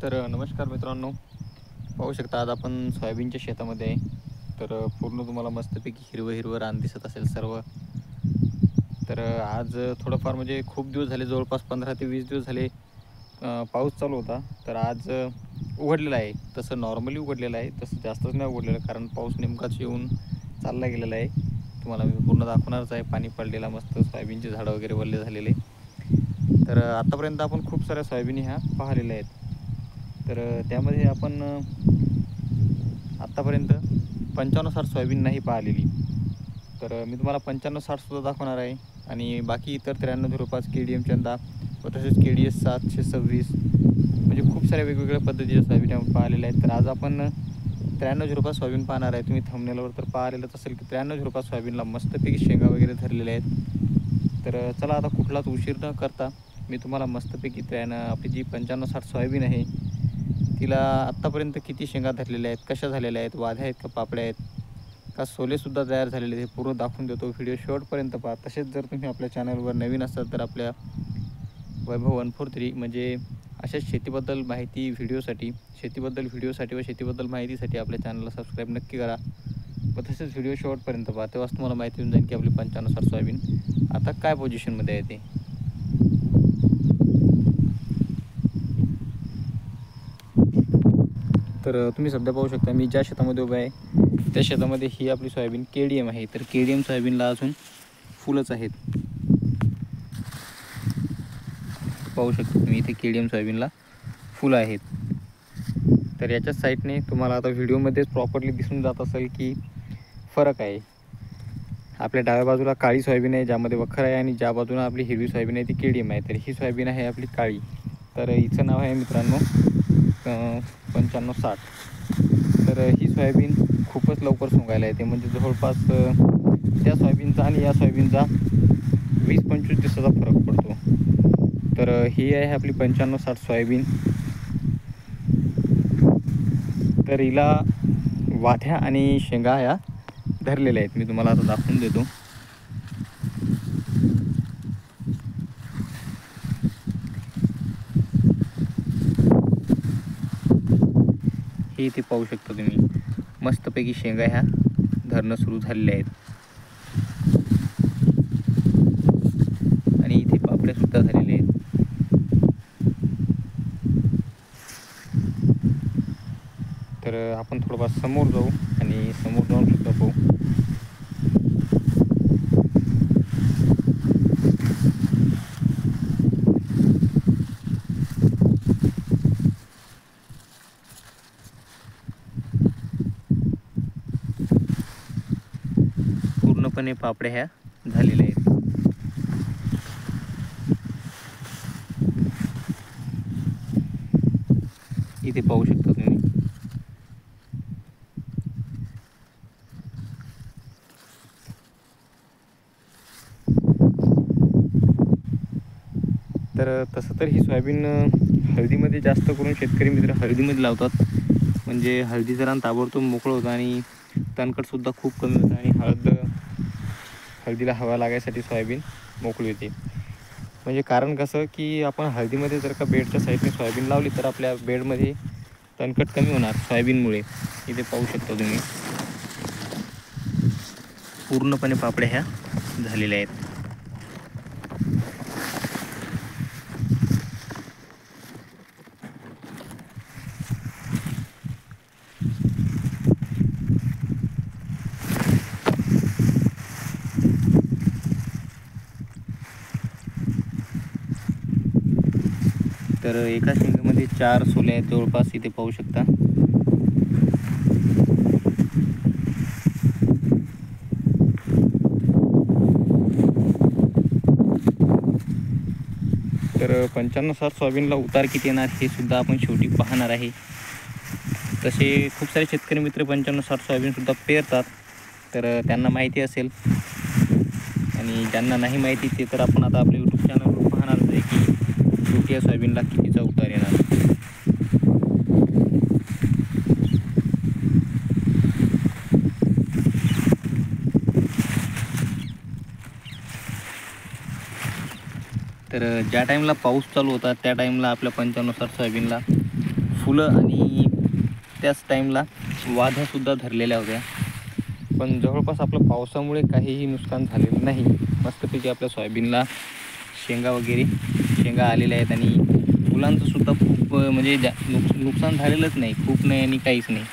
नमस्कार मित्रांनो, पाहू शकता आज आपण सोयाबीनच्या शेतामध्ये आहे. पूर्ण तुम्हाला मस्तपैकी हिरवं हिरवं रान दिसत असेल सर्व. आज थोडंफार म्हणजे खूप दिवस झाले, जवळपास 15 ते 20 दिवस झाले पाऊस चालू होता. आज उघडलेला आहे. तसं नॉर्मली उघडलेलं आहे, तसं जास्तच नाही उघडलेलं, कारण पाऊस नेमकाच येऊन चालला गेलेला आहे. तुम्हाला मी पूर्ण दाखवणारच आहे. पाणी पडलेला मस्त, सोयाबीनचे झाडं वगैरे वल्ले झालेले. आतापर्यंत आपण खूप साऱ्या सोयाबीन ह्या पाहिलेल्या आहेत. त्यामध्ये आपण आत्तापर्यंत 55-60 सोयाबीन नाही पाहिलेली. मी तुम्हाला 55-60 सुद्धा दाखवणार आहे. आणि बाकी इतर 9305 KDM चंदा व तसेच KDS 726 म्हणजे खूप साऱ्या वेगवेगळ्या पद्धतीच्या सोयाबीन आपण पाहिलेल्या आहेत. तर आज आपण 9305 सोयाबीन पाहणार आहे. तुम्ही थंबनेलवर तर पाहिलेलंच असेल की 9305 सोयाबीनला मस्तपैकी शेंगा वगैरे धरलेल्या आहेत. चला आता कुठलाच उशीर न करता मी तुम्हाला मस्तपैकी आपली जी 55-60 सोयाबीन आहे तिला आत्तापर्यंत किती शेंगा धरलेल्या आहेत, कशा झालेल्या आहेत, वाद्या आहेत का पापड्या आहेत का सोलेसुद्धा तयार झालेले आहेत, हे पूर्ण दाखवून देतो. व्हिडिओ शेवटपर्यंत पहा. तसेच जर तुम्ही आपल्या चॅनलवर नवीन असाल तर आपल्या वैभव 143 म्हणजे अशाच शेतीबद्दल व्हिडिओसाठी व शेतीबद्दल माहितीसाठी आपल्या चॅनलला सबस्क्राईब नक्की करा. व तसेच व्हिडिओ शेवटपर्यंत पहा, तेव्हाच तुम्हाला माहिती होऊन जाईल की आपली 55-60 सोयाबीन आता काय पोझिशनमध्ये आहे ते. तुम्ही सध्या पाहू शकता, मी ज्या शेतामध्ये उभा आहे त्या शेतामध्ये ही आपली सोयाबीन KDM आहे. KDM सोयाबीनला अजून फुलंच आहेत. पाहू शकता तुम्ही इथे KDM सोयाबीनला फुलं आहेत. याच्याच साईडने तुम्हाला आता व्हिडिओमध्येच प्रॉपरली दिसून जात असेल की फरक आहे. आपल्या डाव्या बाजूला काळी सोयाबीन आहे ज्यामध्ये वखर आहे, आणि ज्या बाजूला आपली हिरवी सोयाबीन आहे ती KDM आहे. ही सोयाबीन आहे आपली काळी. हिचं नाव आहे मित्रांनो 55-60. ही सोयाबीन खूपच लवकर सोंगायला येते, म्हणजे जवळपास त्या सोयाबीनचा आणि या सोयाबीनचा 20-25 दिवसाचा फरक पडतो. ही आहे आपली 55-60 सोयाबीन. हिला वाथ्या आणि शेंगा ह्या धरलेल्या आहेत. मी तुम्हाला आता दाखवून देतो. हे इथे पाहू शकता तुम्ही, मस्तपैकी शेंगा ह्या धरणं सुरू झालेल्या आहेत. आणि इथे पापड्या सुद्धा झालेल्या आहेत. आपण थोडंफार समोर जाऊ आणि समोर जाऊन सुद्धा पाहू. पूर्णपणे पापड्या ह्या झालेल्या आहेत. इथे पाहू शकता तुम्ही. तसं तर ही सोयाबीन हळदीमध्ये जास्त करून शेतकरी मित्र हळदीमध्ये लावतात. म्हणजे हळदीचं रान ताबडतोब मोकळं होतं आणि तणकटसुद्धा खूप कमी होतं, आणि हळदीला हवा लागायसाठी सोयाबीन मोकळी होते. म्हणजे कारण कसं की आपण हळदीमध्ये जर का बेडच्या साईडने सोयाबीन लावली तर आपल्या बेडमध्ये तणकट कमी होणार सोयाबीनमुळे. इथे पाहू शकता तुम्ही, पूर्णपणे पापड्या ह्या झालेल्या आहेत. एका शेंगामध्ये 4 सोले आहेत जवळपास. इथे पाहू शकता. 55-60 सोयाबीनला उतार किती येणार हे सुद्धा आपण शेवटी पाहणार आहे. तसे खूप सारे शेतकरी मित्र 55-60 सोयाबीनसुद्धा पेरतात, त्यांना माहिती असेल. आणि ज्यांना नाही माहिती ते तर आपण आता आपल्या यूट्यूब चॅनलवर पाहणारच आहे की शेवटी या सोयाबीनला कितीचा उतार येणार. ज्या टाईमला पाऊस चालू होता त्या टाईमला आपल्या 55-60 सोयाबीनला फुलं आणि त्याच टाईमला वाधासुद्धा धरलेल्या होत्या. पण जवळपास आपलं पावसामुळे काहीही नुकसान झालेलं नाही. मस्तपैकी आपल्या सोयाबीनला शेंगा आलेल्या आहेत आणि फुलांचंसुद्धा खूप म्हणजे नुकसान झालेलंच नाही, खूप नाही आणि काहीच नाही.